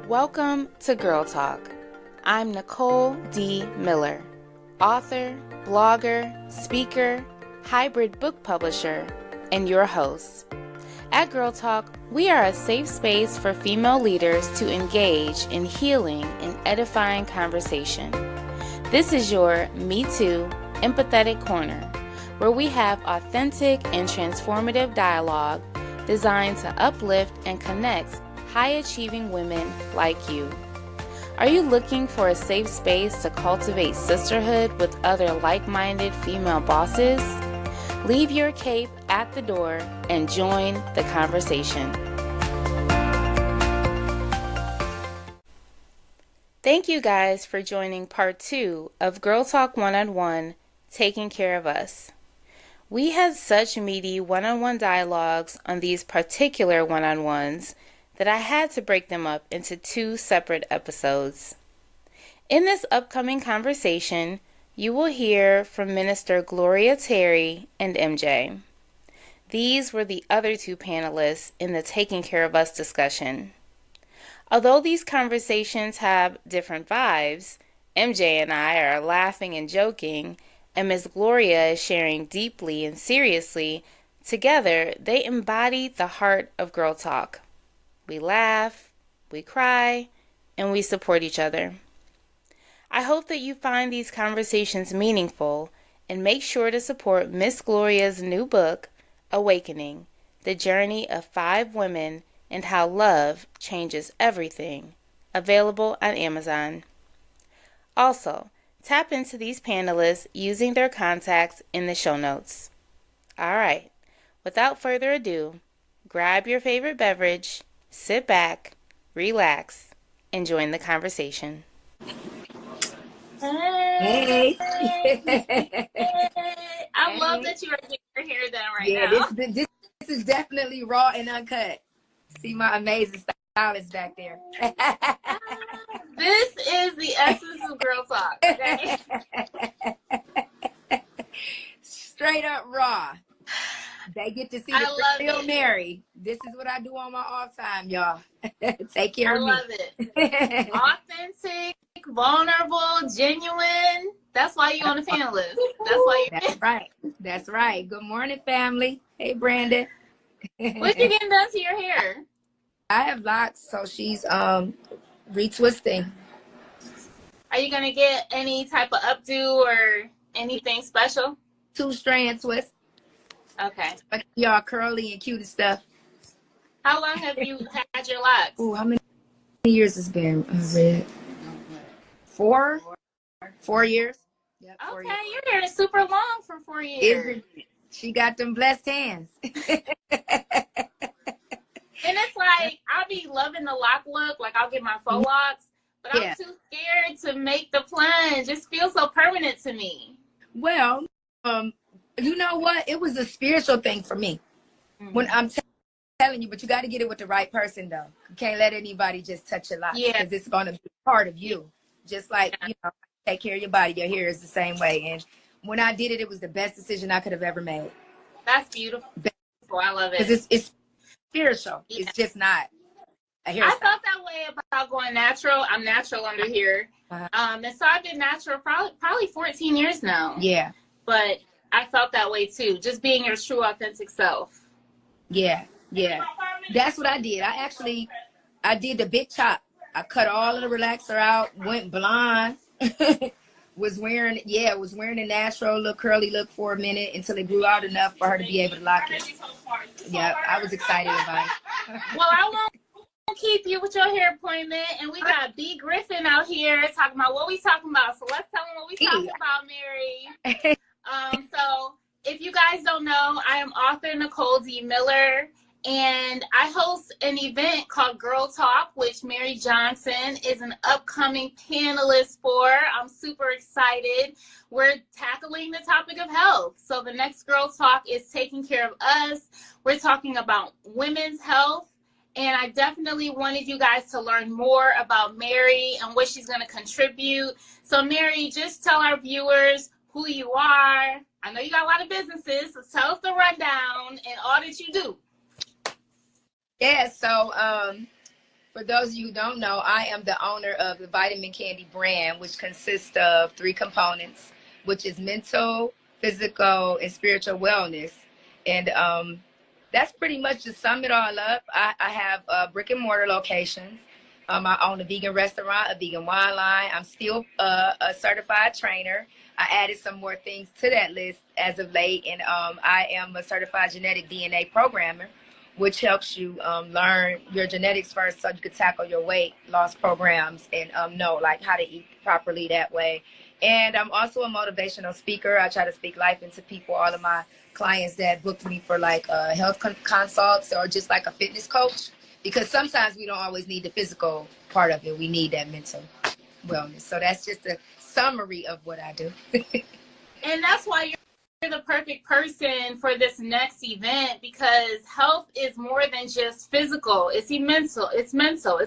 Welcome to Girl Talk. I'm Nicole D. Miller, author, blogger, speaker, hybrid book publisher, and your host. At Girl Talk, we are a safe space for female leaders to engage in healing and edifying conversation. This is your Me Too empathetic corner, where we have authentic and transformative dialogue designed to uplift and connect high-achieving women like you. Are you looking for a safe space to cultivate sisterhood with other like-minded female bosses? Leave your cape at the door and join the conversation. Thank you guys for joining part 2 of Girl Talk One-on-One, Taking Care of Us. We had such meaty one-on-one dialogues on these particular one-on-ones that I had to break them up into 2 separate episodes. In this upcoming conversation, you will hear from Minister Gloria Terry and MJ. These were the other 2 panelists in the Taking Care of Us discussion. Although these conversations have different vibes, MJ and I are laughing and joking, and Ms. Gloria is sharing deeply and seriously. Together, they embody the heart of Girl Talk. We laugh, we cry, and we support each other. I hope that you find these conversations meaningful and make sure to support Miss Gloria's new book, Awakening, The Journey of 5 Women and How Love Changes Everything, available on Amazon. Also, tap into these panelists using their contacts in the show notes. All right, without further ado, grab your favorite beverage, sit back, relax, and join the conversation. Hey. I love that you are doing your hair done right now. This is definitely raw and uncut. See my amazing stylist back there. This is the essence of Girl Talk, okay? Straight up raw. They get to see the real Mary. This is what I do on my off time, y'all. Take care of me. I love it. Authentic, vulnerable, genuine. That's why you're on the panelist. That's right. That's right. Good morning, family. Hey, Brandon. What you getting done to your hair? I have locks, so she's retwisting. Are you gonna get any type of updo or anything special? 2-strand twist. Okay. Like y'all curly and cute and stuff. How long have you had your locks? Ooh, how many years has been Red? 4? 4 years. Yep, 4 okay, years. your hair is super long for 4 years. Isn't it? She got them blessed hands. And it's like, I'll be loving the lock look, like I'll get my faux locks, but I'm too scared to make the plunge. It feels so permanent to me. Well, you know what? It was a spiritual thing for me. Mm-hmm. When I'm telling you, but you got to get it with the right person, though. You can't let anybody just touch your locks because it's going to be part of you. Just like, take care of your body. Your hair is the same way. And when I did it, it was the best decision I could have ever made. That's beautiful. I love it. Because it's spiritual. Yeah. It's just not a hairstyle. I felt that way about going natural. I'm natural under here. And so I've been natural probably 14 years now. Yeah. But I felt that way too. Just being your true, authentic self. Yeah. Yeah. That's what I did. I did the big chop. I cut all of the relaxer out, went blonde. was wearing a natural little curly look for a minute until it grew out enough for her to be able to lock it. Yeah, I was excited about it. Well, I won't keep you with your hair appointment, and we got B. Griffin out here talking about what we talking about. So let's tell them what we talking about, Mary. So if you guys don't know, I am author Nicole D. Miller, and I host an event called Girl Talk, which Mary Johnson is an upcoming panelist for. I'm super excited. We're tackling the topic of health. So the next Girl Talk is Taking Care of Us. We're talking about women's health. And I definitely wanted you guys to learn more about Mary and what she's going to contribute. So Mary, just tell our viewers who you are. I know you got a lot of businesses, so tell us the rundown and all that you do. Yeah, so for those of you who don't know, I am the owner of the Vitamin Candy brand, which consists of 3 components, which is mental, physical, and spiritual wellness. And that's pretty much to sum it all up. I have brick and mortar locations. I own a vegan restaurant, a vegan wine line. I'm still a certified trainer. I added some more things to that list as of late, and I am a certified genetic DNA programmer, which helps you learn your genetics first so you can tackle your weight loss programs and know like how to eat properly that way. And I'm also a motivational speaker. I try to speak life into people. All of my clients that book me for like health consults or just like a fitness coach, because sometimes we don't always need the physical part of it. We need that mental wellness. So that's just a summary of what I do. And that's why you're the perfect person for this next event, because health is more than just physical. It's mental, it's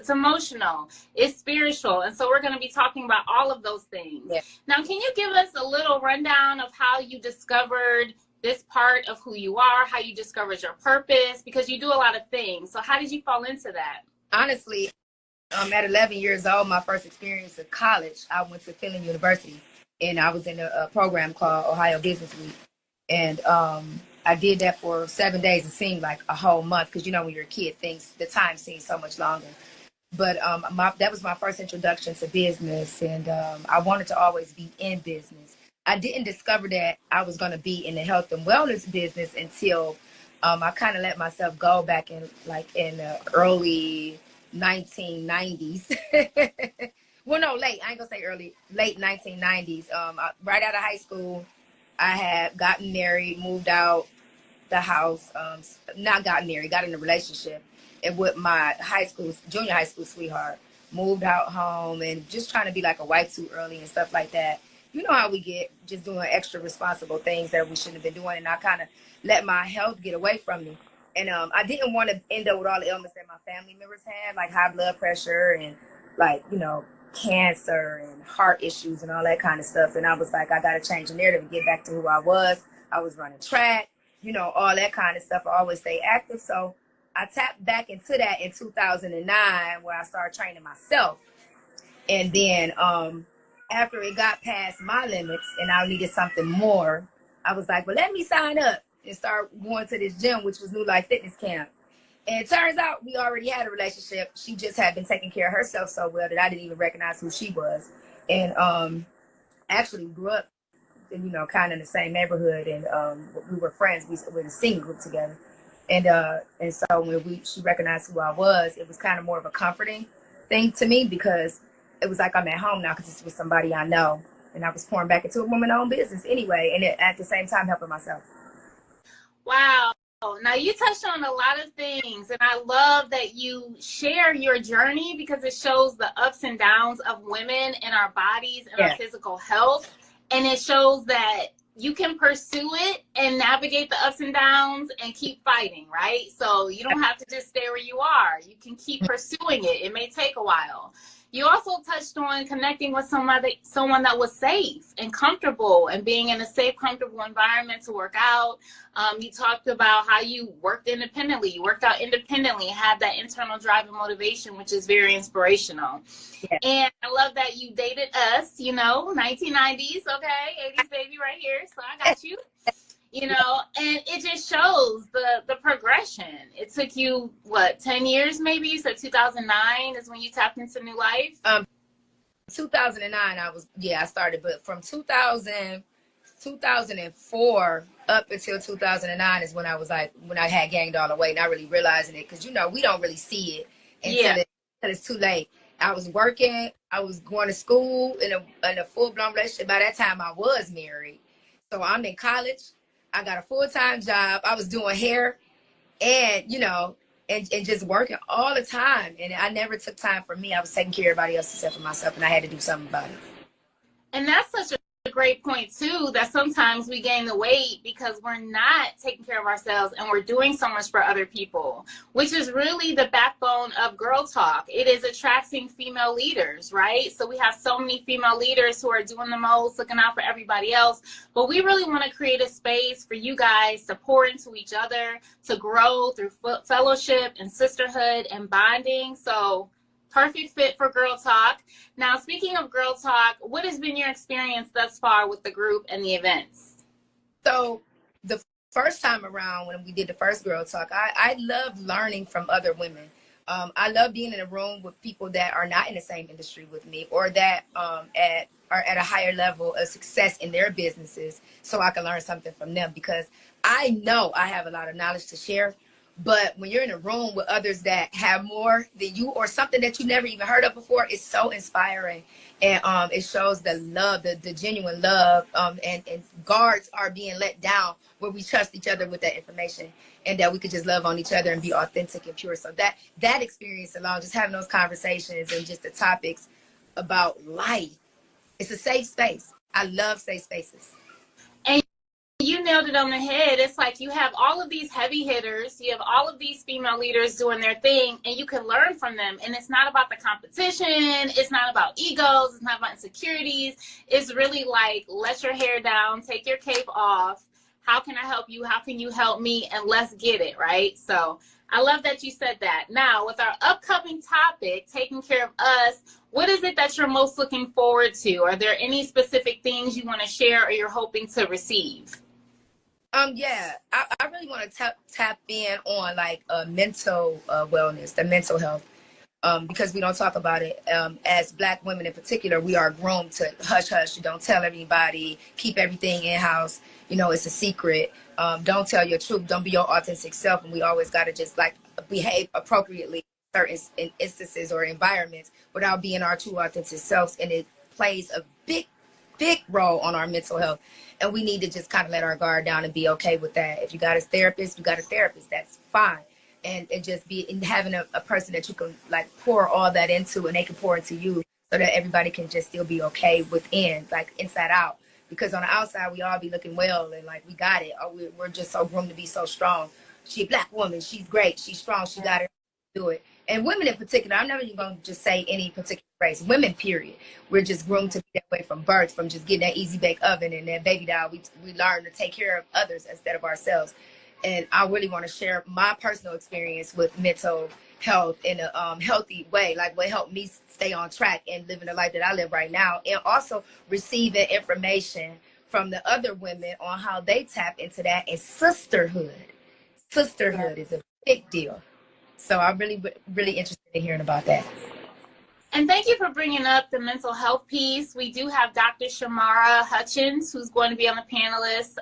emotional, it's spiritual. And so we're going to be talking about all of those things. Yeah. Now, can you give us a little rundown of how you discovered this part of who you are, how you discovered your purpose, because you do a lot of things. So how did you fall into that? Honestly, at 11 years old, my first experience at college, I went to Philly University, and I was in a program called Ohio Business Week. And I did that for 7 days. It seemed like a whole month, because you know when you're a kid, the time seems so much longer. But that was my first introduction to business, and I wanted to always be in business. I didn't discover that I was going to be in the health and wellness business until I kind of let myself go back in the early 1990s. Well, no, late. I ain't gonna say early, late 1990s. Right out of high school, I had gotten married, moved out the house. Not gotten married, got in a relationship, and with my junior high school sweetheart, moved out home, and just trying to be like a wife too early and stuff like that. You know how we get, just doing extra responsible things that we shouldn't have been doing. And I kind of let my health get away from me. And I didn't want to end up with all the ailments that my family members had, like high blood pressure and like, cancer and heart issues and all that kind of stuff. And I was like, I got to change the narrative and get back to who I was. I was running track, all that kind of stuff. I always stay active. So I tapped back into that in 2009, where I started training myself. And then, after it got past my limits and I needed something more, I was like, well, let me sign up and start going to this gym, which was New Life Fitness Camp. And it turns out we already had a relationship. She just had been taking care of herself so well that I didn't even recognize who she was. And actually grew up, kind of in the same neighborhood. And we were friends. We were in a singing group together. And so when she recognized who I was, it was kind of more of a comforting thing to me, because it was like I'm at home now, because this was somebody I know, and I was pouring back into a woman-owned business anyway, and at the same time helping myself. Wow. Now you touched on a lot of things, and I love that you share your journey, because it shows the ups and downs of women and our bodies and our physical health, and it shows that you can pursue it and navigate the ups and downs and keep fighting, right? So you don't have to just stay where you are. You can keep pursuing it. It may take a while. You also touched on connecting with someone that was safe and comfortable, and being in a safe, comfortable environment to work out. You talked about how you worked independently. You worked out independently, had that internal drive and motivation, which is very inspirational. Yeah. And I love that you dated us, 1990s, okay, 80s baby right here. So I got you. And it just shows the progression. It took you, 10 years maybe? You said 2009 is when you tapped into New Life? 2009, I started, but from 2004 up until 2009 is when I was when I had gained all the weight, not really realizing it, because, we don't really see it until it's too late. I was working, I was going to school in a full-blown relationship. By that time, I was married. So I'm in college. I got a full-time job. I was doing hair and, and just working all the time. And I never took time for me. I was taking care of everybody else except for myself, and I had to do something about it. And that's such a great point, too, that sometimes we gain the weight because we're not taking care of ourselves and we're doing so much for other people, which is really the backbone of Girl Talk. It is attracting female leaders, right? So we have so many female leaders who are doing the most, looking out for everybody else. But we really want to create a space for you guys to pour into each other, to grow through fellowship and sisterhood and bonding. So perfect fit for Girl Talk. Now, speaking of Girl Talk, what has been your experience thus far with the group and the events? So the first time around when we did the first Girl Talk, I love learning from other women. I love being in a room with people that are not in the same industry with me, or that are at a higher level of success in their businesses, so I can learn something from them, because I know I have a lot of knowledge to share. But when you're in a room with others that have more than you, or something that you never even heard of before, it's so inspiring. And it shows the love, the genuine love, and guards are being let down where we trust each other with that information, and that we could just love on each other and be authentic and pure. So that experience alone, just having those conversations and just the topics about life, it's a safe space. I love safe spaces. And you nailed it on the head. It's like you have all of these heavy hitters, you have all of these female leaders doing their thing, and you can learn from them. And it's not about the competition, it's not about egos, it's not about insecurities. It's really like, let your hair down, take your cape off. How can I help you? How can you help me? And let's get it, right? So I love that you said that. Now, with our upcoming topic, taking care of us, what is it that you're most looking forward to? Are there any specific things you want to share or you're hoping to receive? Yeah, I really want to tap in on like mental wellness, the mental health, because we don't talk about it. As Black women in particular, we are groomed to hush hush. Don't tell everybody. Keep everything in house. You know, it's a secret. Don't tell your truth. Don't be your authentic self. And we always got to just like behave appropriately in certain instances or environments without being our true authentic selves. And it plays a big role on our mental health. And we need to just kind of let our guard down and be okay with that. If you got a therapist, you got a therapist. That's fine. And just be in having a person that you can like pour all that into, and they can pour into you, so that everybody can just still be okay within, like inside out. Because on the outside, we all be looking well and like we got it. Or we're just so groomed to be so strong. She's a Black woman. She's great. She's strong. She got it. Do it. And women in particular, I'm never even going to just say any particular race. Women, period. We're just groomed to be that way from birth, from just getting that easy bake oven and that baby doll. We learn to take care of others instead of ourselves. And I really want to share my personal experience with mental health in a healthy way, like what helped me stay on track and living the life that I live right now, and also receiving information from the other women on how they tap into that. And sisterhood is a big deal. So I'm really interested in hearing about that. And thank you for bringing up the mental health piece. We do have Dr. Shamara Hutchins, who's going to be on the panelists.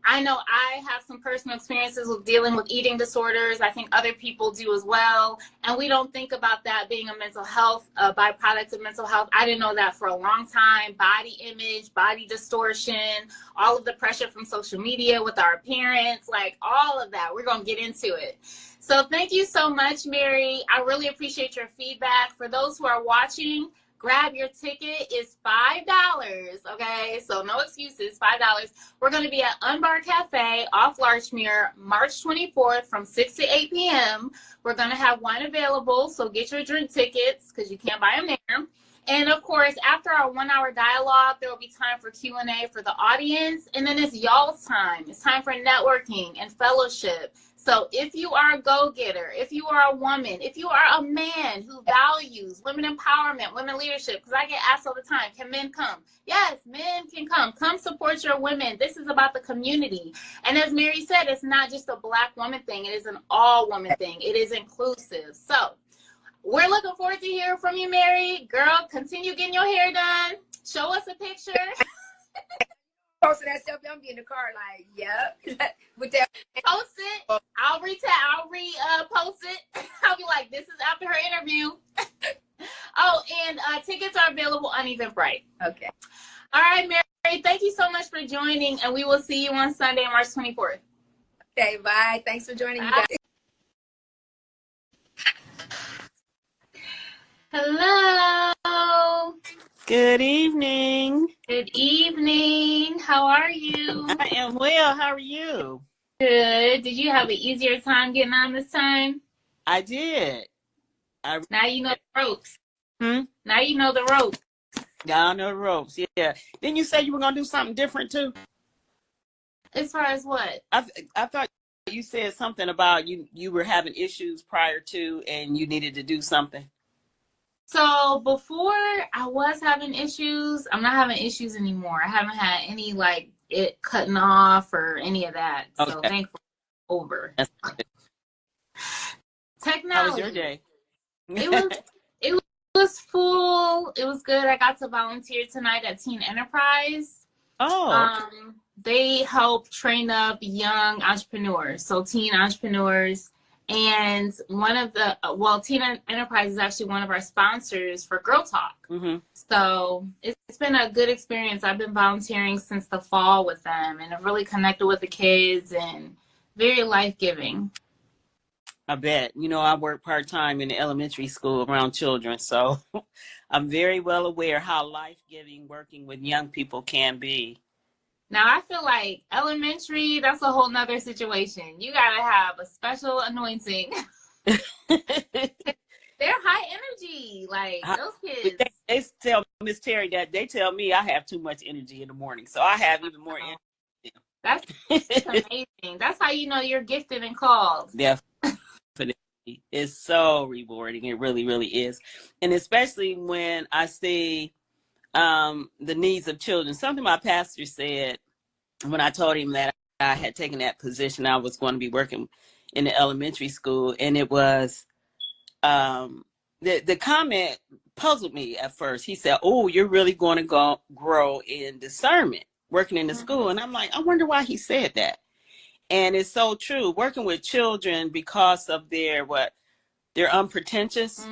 I know I have some personal experiences with dealing with eating disorders. I think other people do as well. And we don't think about that being a mental health, byproduct of mental health. I didn't know that for a long time. Body image, body distortion, all of the pressure from social media with our appearance, like all of that. We're going to get into it. So thank you so much, Mary. I really appreciate your feedback. For those who are watching, grab your ticket. It's $5, okay? So no excuses, $5. We're going to be at Unbar Cafe off Larchmere, March 24th from 6 to 8 p.m. We're going to have wine available, so get your drink tickets because you can't buy them there. And, of course, after our 1 hour dialogue, there will be time for Q&A for the audience. And then it's y'all's time. It's time for networking and fellowship. So if you are a go-getter, if you are a woman, if you are a man who values women empowerment, women leadership, because I get asked all the time, can men come? Yes, men can come. Come support your women. This is about the community. And as Mary said, it's not just a Black woman thing. It is an all-woman thing. It is inclusive. So we're looking forward to hearing from you, Mary. Girl, continue getting your hair done. Show us a picture. Posting that selfie, I'm be in the car like, yep. With that, post it. I'll post it. I'll be like, this is after her interview. Oh, and tickets are available on Eventbrite. Okay. All right, Mary, thank you so much for joining, and we will see you on Sunday, March 24th. Okay, bye. Thanks for joining me, guys. Hello. Good evening. Good evening. How are you? I am well. How are you? Good. Did you have an easier time getting on this time? I did. Now you know the ropes. Hmm? Now you know the ropes. Down the ropes. Yeah. Didn't you say you were going to do something different too? As far as what? I thought you said something about you were having issues prior to and you needed to do something. So before I was having issues, I'm not having issues anymore. I haven't had any like it cutting off or any of that. So Okay. thankfully over. That's good. How was your Technology. day? It was it was full. It was good. I got to volunteer tonight at Teen Enterprise. Oh, okay. They help train up young entrepreneurs, so teen entrepreneurs. And one of the, Teen Enterprise is actually one of our sponsors for Girl Talk. Mm-hmm. So it's been a good experience. I've been volunteering since the fall with them, and I've really connected with the kids and very life-giving. I bet. I work part-time in the elementary school around children, so I'm very well aware how life-giving working with young people can be. Now, I feel like elementary, that's a whole nother situation. You got to have a special anointing. They're high energy, like those kids. They tell Miss Terry that they tell me I have too much energy in the morning, so I have even more energy. That's amazing. That's how you know you're gifted and called. Definitely. It's so rewarding. It really, really is. And especially when I see the needs of children. Something my pastor said when I told him that I had taken that position, I was going to be working in the elementary school, and it was the comment puzzled me at first. He said, "Oh, you're really going to grow in discernment working in the school," and I'm like, I wonder why he said that. And it's so true. Working with children because of they're unpretentious,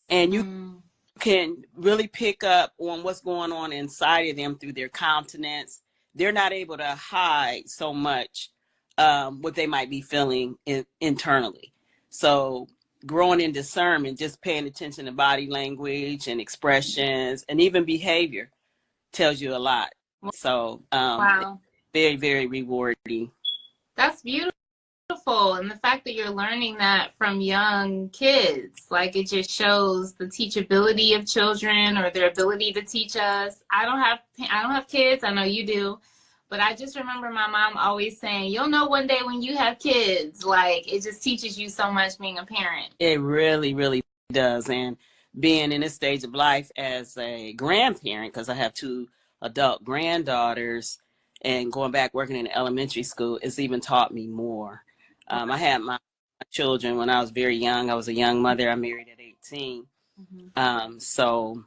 and you can really pick up on what's going on inside of them through their countenance. They're not able to hide so much what they might be feeling internally. So growing in discernment, just paying attention to body language and expressions and even behavior tells you a lot. So wow. Very, very rewarding. That's beautiful. And the fact that you're learning that from young kids, like it just shows the teachability of children or their ability to teach us. I don't have kids. I know you do. But I just remember my mom always saying, you'll know one day when you have kids. Like it just teaches you so much being a parent. It really, really does. And being in this stage of life as a grandparent, because I have 2 adult granddaughters, and going back working in elementary school, it's even taught me more. I had my children when I was very young. I was a young mother. I married at 18. So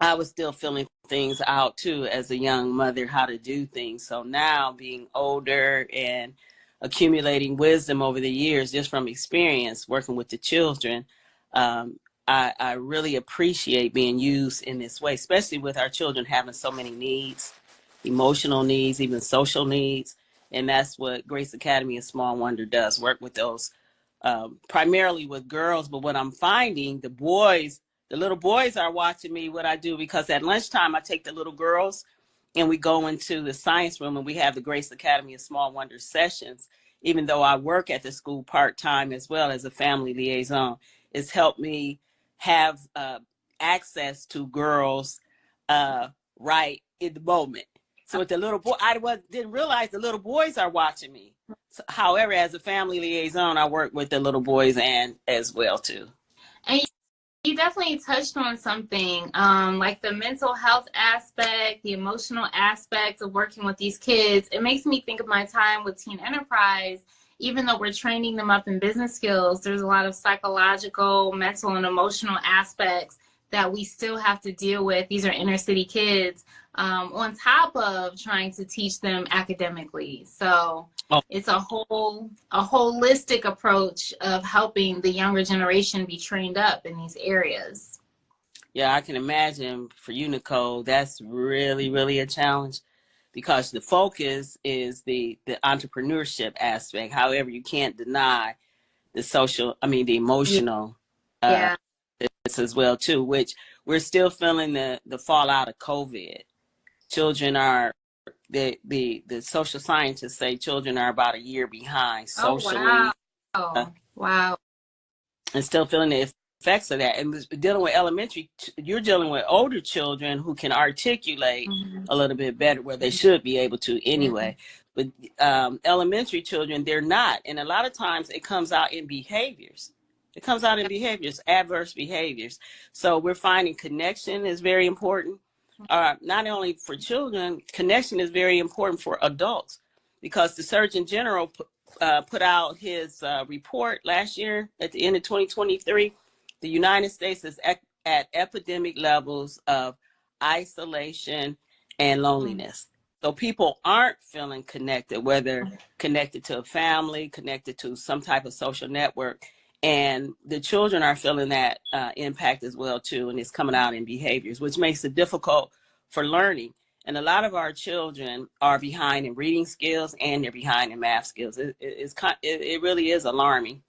I was still feeling things out too as a young mother, how to do things. So now being older and accumulating wisdom over the years, just from experience working with the children, I really appreciate being used in this way, especially with our children having so many needs, emotional needs, even social needs. And that's what Grace Academy of Small Wonder does, work with those, primarily with girls. But what I'm finding, the little boys are watching me, what I do, because at lunchtime I take the little girls and we go into the science room and we have the Grace Academy of Small Wonder sessions. Even though I work at the school part-time as well as a family liaison, it's helped me have access to girls right in the moment. So with the little boy, didn't realize the little boys are watching me. So, however, as a family liaison, I work with the little boys and as well too. And you definitely touched on something, like the mental health aspect, the emotional aspect of working with these kids. It makes me think of my time with Teen Enterprise. Even though we're training them up in business skills, there's a lot of psychological, mental, and emotional aspects that we still have to deal with. These are inner city kids, on top of trying to teach them academically. So it's a holistic approach of helping the younger generation be trained up in these areas. Yeah, I can imagine for you, Nicole, that's really, really a challenge, because the focus is the entrepreneurship aspect. However, you can't deny the emotional as well too, which we're still feeling the fallout of COVID. Children are the social scientists say children are about a year behind socially. Wow. And still feeling the effects of that. And dealing with elementary, you're dealing with older children who can articulate a little bit better, where they should be able to anyway. But elementary children, they're not. And a lot of times it comes out in behaviors. It comes out in behaviors, adverse behaviors. So we're finding connection is very important. Not only for children, connection is very important for adults, because the Surgeon General put out his report last year at the end of 2023. The United States is at epidemic levels of isolation and loneliness. So people aren't feeling connected, whether connected to a family, connected to some type of social network. And the children are feeling that impact as well, too. And it's coming out in behaviors, which makes it difficult for learning. And a lot of our children are behind in reading skills and they're behind in math skills. It really is alarming.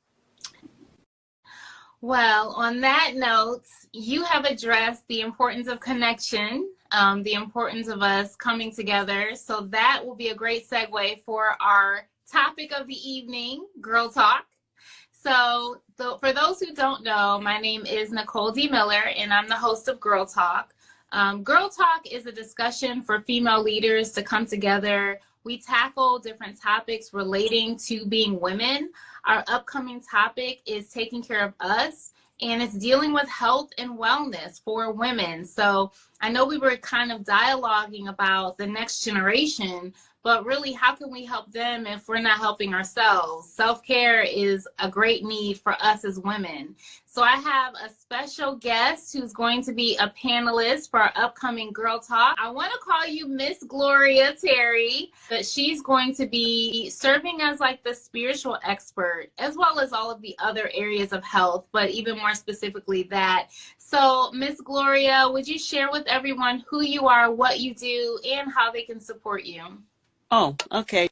Well, on that note, you have addressed the importance of connection, the importance of us coming together. So that will be a great segue for our topic of the evening, Girl Talk. So for those who don't know, my name is Nicole D. Miller, and I'm the host of Girl Talk. Girl Talk is a discussion for female leaders to come together. We tackle different topics relating to being women. Our upcoming topic is taking care of us, and it's dealing with health and wellness for women. So I know we were kind of dialoguing about the next generation, but really, how can we help them if we're not helping ourselves? Self-care is a great need for us as women. So I have a special guest who's going to be a panelist for our upcoming Girl Talk. I want to call you Miss Gloria Terry, but she's going to be serving as like the spiritual expert, as well as all of the other areas of health, but even more specifically that. So Miss Gloria, would you share with everyone who you are, what you do, and how they can support you? Oh, okay.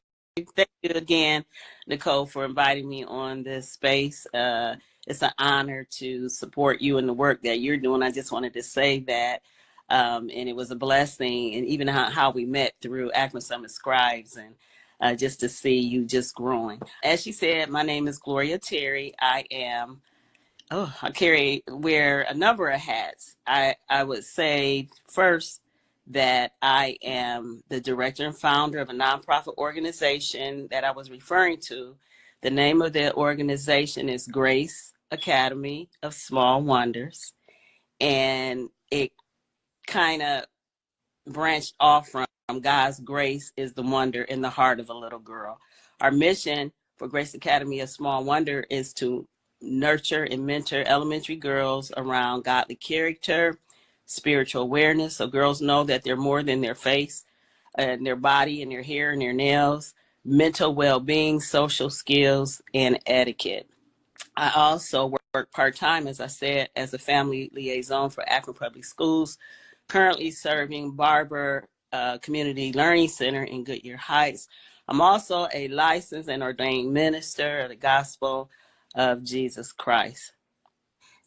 Thank you again, Nicole, for inviting me on this space. It's an honor to support you in the work that you're doing. I just wanted to say that. And it was a blessing, and even how we met through Akron Summit Scribes, and just to see you just growing. As she said, my name is Gloria Terry. I wear a number of hats. I would say first that I am the director and founder of a nonprofit organization that I was referring to. The name of the organization is Grace Academy of Small Wonders. And it kind of branched off from God's grace is the wonder in the heart of a little girl. Our mission for Grace Academy of Small Wonder is to nurture and mentor elementary girls around godly character, spiritual awareness, so girls know that they're more than their face and their body and their hair and their nails, mental well-being, social skills, and etiquette. I also work part-time, as I said, as a family liaison for Akron Public Schools, currently serving Barber Community Learning Center in Goodyear Heights. I'm also a licensed and ordained minister of the gospel of Jesus Christ.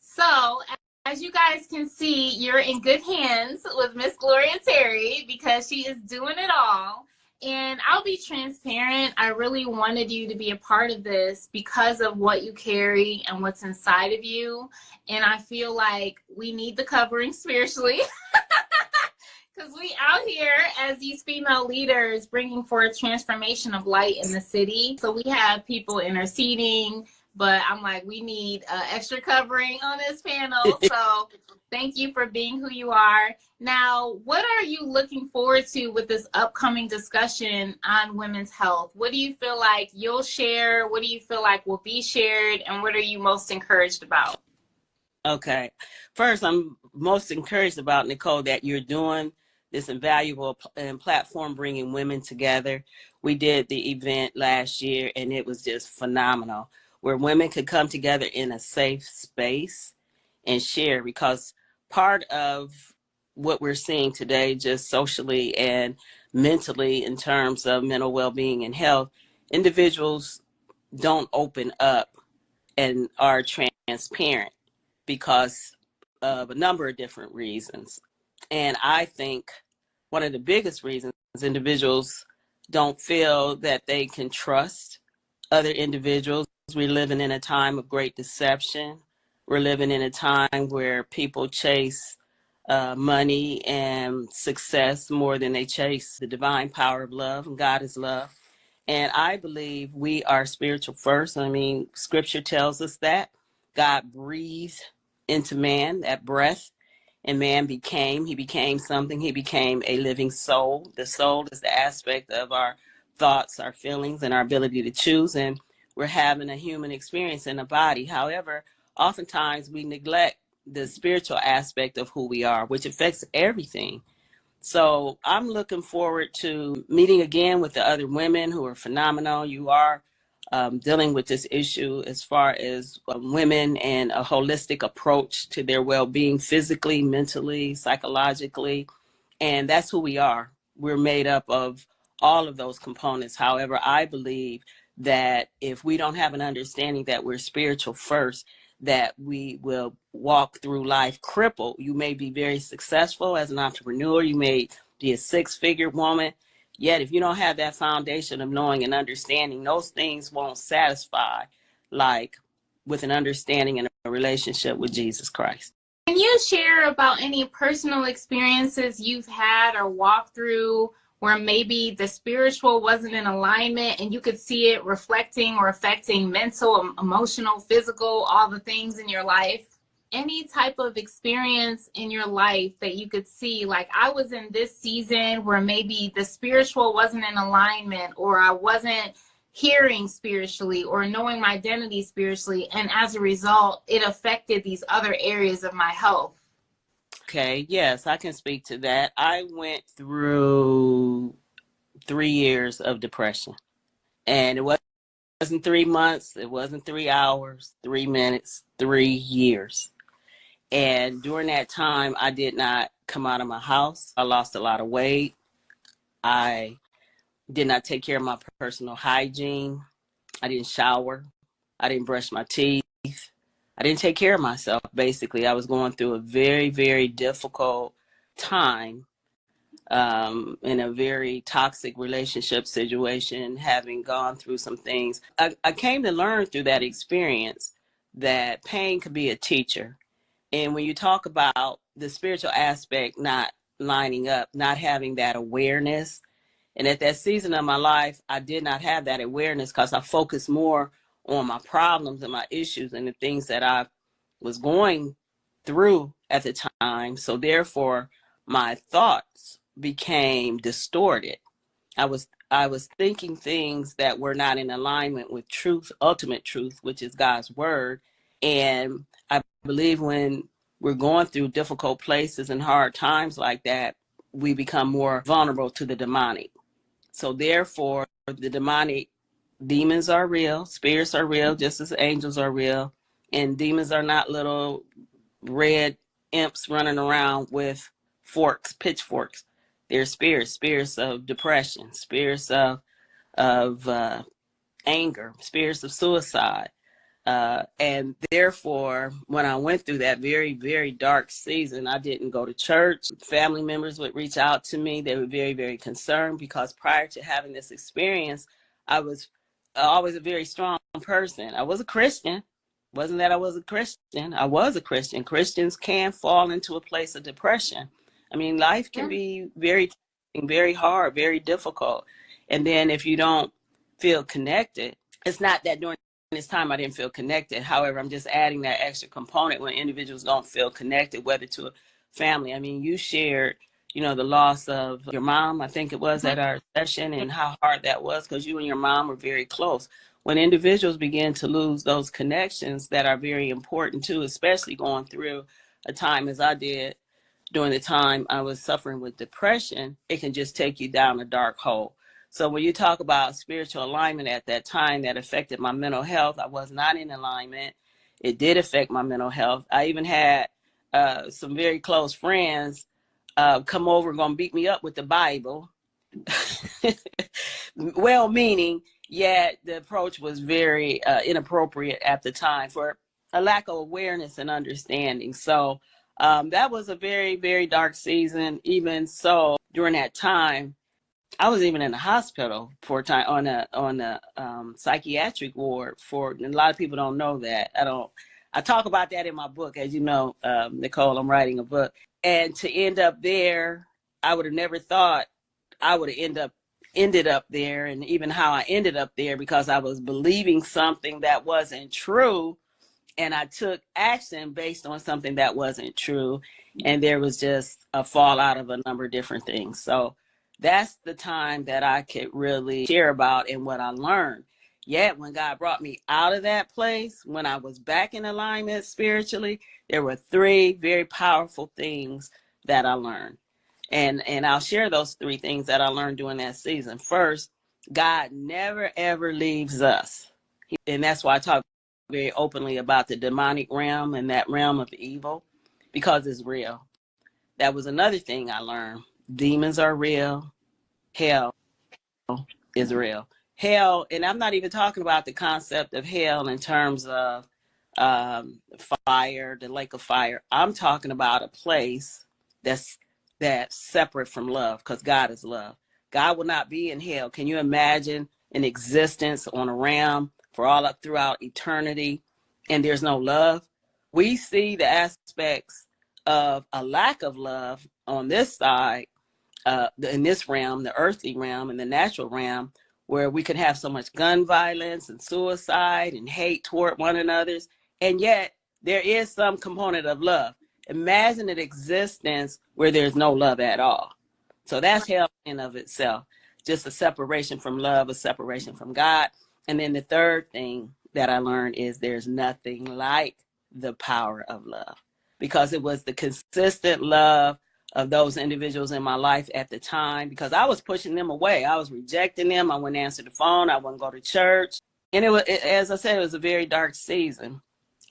So, as you guys can see, you're in good hands with Miss Gloria Terry because she is doing it all. And I'll be transparent. I really wanted you to be a part of this because of what you carry and what's inside of you. And I feel like we need the covering spiritually because we out here as these female leaders bringing forth transformation of light in the city. So we have people interceding, but I'm like, we need extra covering on this panel. So thank you for being who you are. Now, what are you looking forward to with this upcoming discussion on women's health? What do you feel like you'll share? What do you feel like will be shared? And what are you most encouraged about? Okay. First, I'm most encouraged about, Nicole, that you're doing this invaluable platform bringing women together. We did the event last year, and it was just phenomenal, where women could come together in a safe space and share, because part of what we're seeing today, just socially and mentally in terms of mental well-being and health, individuals don't open up and are transparent because of a number of different reasons. And I think one of the biggest reasons is individuals don't feel that they can trust other individuals. We're living in a time of great deception. We're living in a time where people chase money and success more than they chase the divine power of love, and God is love. And I believe we are spiritual first. I mean, scripture tells us that. God breathed into man, that breath, and man became something. He became a living soul. The soul is the aspect of our thoughts, our feelings, and our ability to choose. And we're having a human experience in a body. However, oftentimes we neglect the spiritual aspect of who we are, which affects everything. So I'm looking forward to meeting again with the other women who are phenomenal. You are dealing with this issue as far as women and a holistic approach to their well-being, physically, mentally, psychologically. And that's who we are. We're made up of all of those components. However, I believe that if we don't have an understanding that we're spiritual first, that we will walk through life crippled. You may be very successful as an entrepreneur. You may be a six-figure woman. Yet if you don't have that foundation of knowing and understanding, those things won't satisfy like with an understanding and a relationship with Jesus Christ. Can you share about any personal experiences you've had or walked through where maybe the spiritual wasn't in alignment and you could see it reflecting or affecting mental, emotional, physical, all the things in your life? Any type of experience in your life that you could see, like I was in this season where maybe the spiritual wasn't in alignment, or I wasn't hearing spiritually or knowing my identity spiritually, and as a result it affected these other areas of my health? Okay, yes, I can speak to that. I went through 3 years of depression, and it wasn't 3 months, it wasn't 3 hours, 3 minutes, 3 years. And during that time, I did not come out of my house. I lost a lot of weight. I did not take care of my personal hygiene. I didn't shower. I didn't brush my teeth. I didn't take care of myself, basically. I was going through a very, very difficult time in a very toxic relationship situation, having gone through some things. I came to learn through that experience that pain could be a teacher. And when you talk about the spiritual aspect not lining up, not having that awareness, and at that season of my life, I did not have that awareness because I focused more on my problems and my issues and the things that I was going through at the time. So therefore, my thoughts became distorted. I was thinking things that were not in alignment with truth, ultimate truth, which is God's word. And I believe when we're going through difficult places and hard times like that, we become more vulnerable to the demonic. So therefore, the demons are real, spirits are real, just as angels are real. And demons are not little red imps running around with forks, pitchforks. They're spirits of depression, spirits of anger, spirits of suicide. And therefore, when I went through that very, very dark season, I didn't go to church. Family members would reach out to me. They were very, very concerned because prior to having this experience, I was always a very strong person. I was a Christian. Wasn't that I was a Christian? I was a Christian. Christians can fall into a place of depression. I mean, life can be very, very hard, very difficult. And then if you don't feel connected, it's not that during this time I didn't feel connected. However, I'm just adding that extra component when individuals don't feel connected, whether to a family. I mean, you shared, the loss of your mom, I think it was at our session, and how hard that was because you and your mom were very close. When individuals begin to lose those connections that are very important too, especially going through a time as I did during the time I was suffering with depression, it can just take you down a dark hole. So when you talk about spiritual alignment at that time that affected my mental health, I was not in alignment. It did affect my mental health. I even had some very close friends come over, going to beat me up with the Bible. Well-meaning, yet the approach was very inappropriate at the time for a lack of awareness and understanding. So that was a very, very dark season. Even so, during that time, I was even in the hospital for a time on a psychiatric ward. And a lot of people don't know that. I talk about that in my book, as you know, Nicole. I'm writing a book, and to end up there, I would have never thought I would have ended up there, and even how I ended up there because I was believing something that wasn't true. and I took action based on something that wasn't true. And there was just a fallout of a number of different things. So that's the time that I could really share about and what I learned. Yet when God brought me out of that place, when I was back in alignment spiritually, there were three very powerful things that I learned. And I'll share those three things that I learned during that season. First, God never, ever leaves us. And that's why I talk very openly about the demonic realm and that realm of evil, because it's real. That was another thing I learned. Demons are real. Hell is real. Hell, and I'm not even talking about the concept of hell in terms of fire, the lake of fire. I'm talking about a place that's separate from love, because God is love. God will not be in hell. Can you imagine an existence on a realm for all up throughout eternity and there's no love? We see the aspects of a lack of love on this side, in this realm, the earthly realm and the natural realm, where we could have so much gun violence and suicide and hate toward one another. And yet there is some component of love. Imagine an existence where there's no love at all. So that's hell in of itself. Just a separation from love, a separation from God. And then the third thing that I learned is there's nothing like the power of love, because it was the consistent love of those individuals in my life at the time, because I was pushing them away. I was rejecting them. I wouldn't answer the phone. I wouldn't go to church. And as I said, it was a very dark season.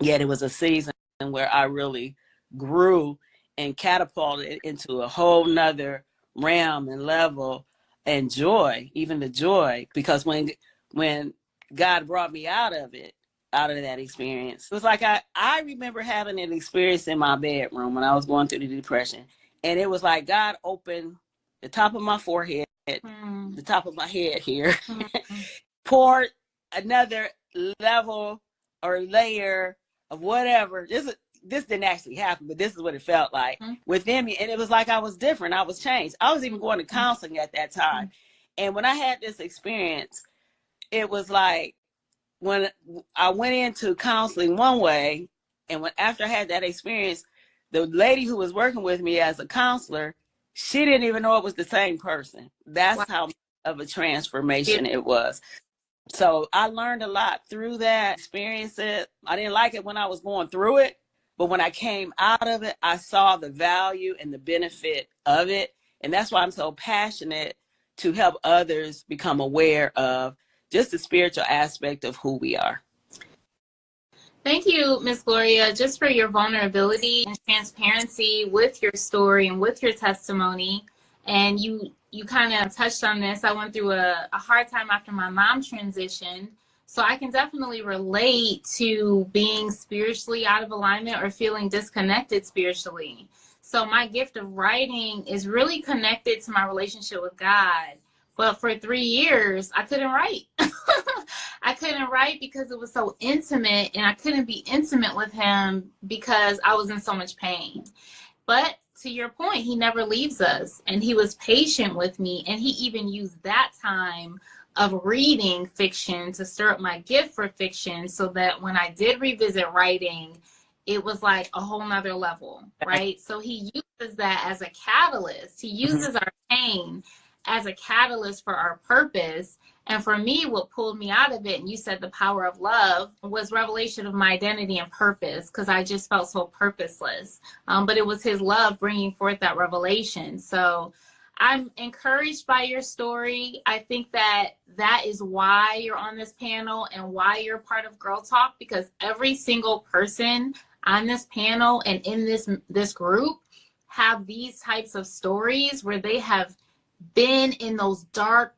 Yet it was a season where I really grew and catapulted into a whole nother realm and level and joy, even the joy, because when God brought me out of that experience, it was like I remember having an experience in my bedroom when I was going through the depression. And it was like God opened the top of my forehead, the top of my head here, poured another level or layer of whatever. This didn't actually happen, but this is what it felt like within me. And it was like I was different. I was changed. I was even going to counseling at that time. And when I had this experience, it was like when I went into counseling one way, and after I had that experience, the lady who was working with me as a counselor, she didn't even know it was the same person. That's how much of a transformation it was. So I learned a lot through that experience. I didn't like it when I was going through it, but when I came out of it, I saw the value and the benefit of it. And that's why I'm so passionate to help others become aware of just the spiritual aspect of who we are. Thank you, Miss Gloria, just for your vulnerability and transparency with your story and with your testimony. And you kind of touched on this. I went through a hard time after my mom transitioned. So I can definitely relate to being spiritually out of alignment or feeling disconnected spiritually. So my gift of writing is really connected to my relationship with God. But for 3 years, I couldn't write. I couldn't write because it was so intimate, and I couldn't be intimate with him because I was in so much pain. But to your point, he never leaves us, and he was patient with me, and he even used that time of reading fiction to stir up my gift for fiction, so that when I did revisit writing, it was like a whole nother level, right? So he uses that as a catalyst. He uses our pain as a catalyst for our purpose. And for me, what pulled me out of it, and you said the power of love, was revelation of my identity and purpose, because I just felt so purposeless. But it was his love bringing forth that revelation. So I'm encouraged by your story. I think that is why you're on this panel and why you're part of Girl Talk, because every single person on this panel and in this group have these types of stories where they have been in those dark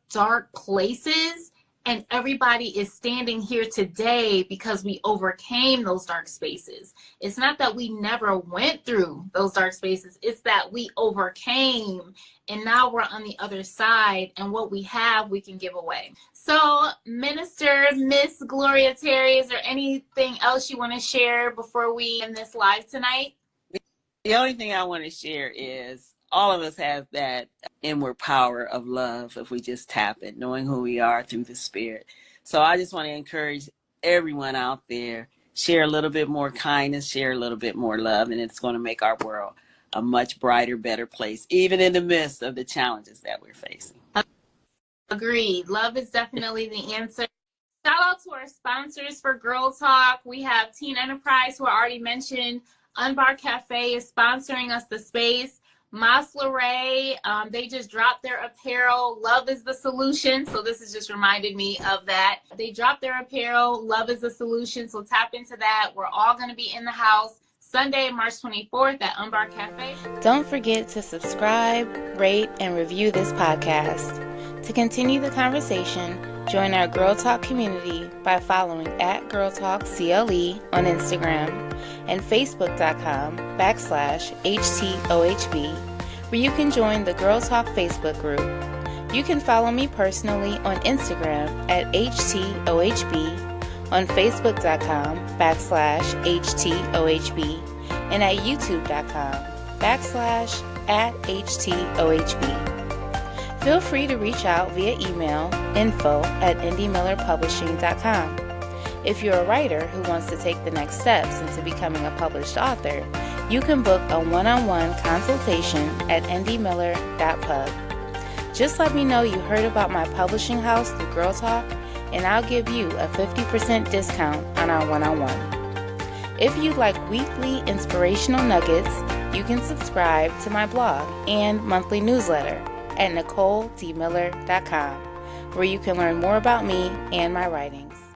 places, and everybody is standing here today because we overcame those dark spaces. It's not that we never went through those dark spaces, it's that we overcame, and now we're on the other side, and what we have we can give away. So Minister Miss Gloria Terry, is there anything else you want to share before we end this live tonight? The only thing I want to share is all of us have that inward power of love if we just tap it, knowing who we are through the Spirit. So I just want to encourage everyone out there, share a little bit more kindness, share a little bit more love, and it's going to make our world a much brighter, better place, even in the midst of the challenges that we're facing. Agreed. Love is definitely the answer. Shout out to our sponsors for Girl Talk. We have Teen Enterprise, who I already mentioned. Unbar Cafe is sponsoring us the space. Masleray, they just dropped their apparel. Love is the solution. So this has just reminded me of that. They dropped their apparel. Love is the solution. So tap into that. We're all going to be in the house Sunday, March 24th at Unbar Cafe. Don't forget to subscribe, rate, and review this podcast. To continue the conversation, join our Girl Talk community by following @GirlTalkCLE on Instagram and Facebook.com/HTOHB, where you can join the Girl Talk Facebook group. You can follow me personally on Instagram @HTOHB, on Facebook.com/HTOHB, and at YouTube.com/@HTOHB. Feel free to reach out via email info@indiemillerpublishing.com. If you're a writer who wants to take the next steps into becoming a published author, you can book a one-on-one consultation at indiemiller.pub. Just let me know you heard about my publishing house through Girl Talk, and I'll give you a 50% discount on our one-on-one. If you'd like weekly inspirational nuggets, you can subscribe to my blog and monthly newsletter at NicoleDMiller.com, where you can learn more about me and my writing.